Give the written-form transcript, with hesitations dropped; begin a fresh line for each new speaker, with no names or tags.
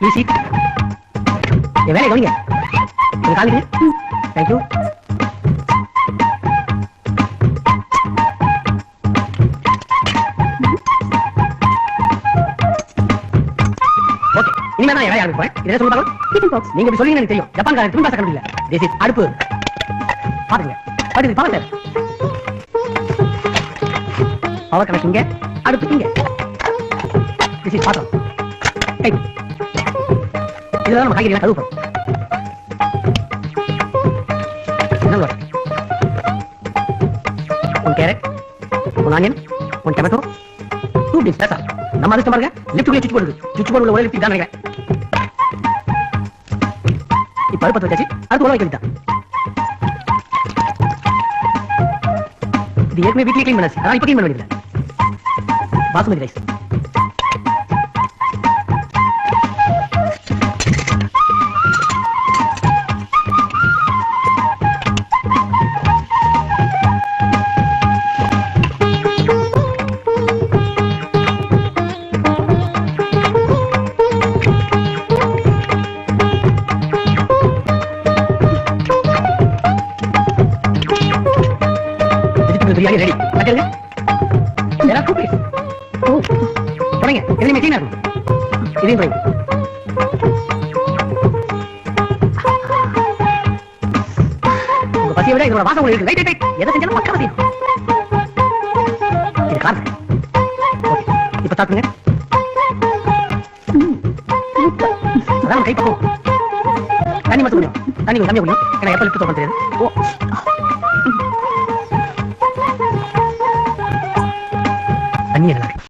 Easy. என் வேலையை கவனிங்க. உங்க காலுக்கு. தேங்க்யூ. ஓகே, இனிமே தான் என் வேலையை ஆரம்பிப்பேன். இதை சொல்ல பாருங்க.
Tiffin box.
நீங்க இப்படி சொல்லுவீங்கன்னு எனக்கு தெரியும். ஜப்பான்காரன் டிஃபன் பாக்ஸ் கண்டுபிடிக்கல. திஸ் இஸ் அடுப்பு. பாருங்க. பாருங்க பாருங்க சார். பவர் கனெக்ட் இங்க, அடுப்பு இங்க. திஸ் இஸ் பாத்திரம். ஏய், இதெல்லாம் நம்ம காய்கறி கழுவு போறோம். என்ன one carrot, one onion, one tomato, 2 beans. Sir நம்ம அதிர்ஷ்டம் பாருங்க. லிஃப்ட்டுக்குள்ளே சுவிட்ச் போர்டு உள்ள ஒரே லிஃப்ட் தான் நினைக்கிறேன். இப்ப அடுப்பத்தை வச்சாச்சு. அடுத்து உள்ள வைக்க வேண்டியதான். இது ஏற்கனவே வீட்லயே க்ளீன் பண்ணாச்சு. அதான் இப்ப க்ளீன் பண்ண வேண்டியது. பாசுமதி ரைஸ். பிரியாணி ரெடி. கட்டுங்க. எல்லாம் கூப்பி. தொடங்க. எதுலையுமே கிளீனா இருக்கும். இதையும் போய். உங்க பசியை விட இதோட வாசம் உங்களுக்கு இருக்கு. ரைட். எதை செஞ்சாலும் பக்கம் செய்யணும். இது காரணம். ஓகே, இப்ப சாப்பிடுங்க. அதான் கை பக்கம். தண்ணி மட்டும் முடியும். தண்ணி கொஞ்சம் கம்மியா முடியும். ஏன்னா எப்ப லிப்ட் தெரியாது. ஓ, தண்ணி என்ன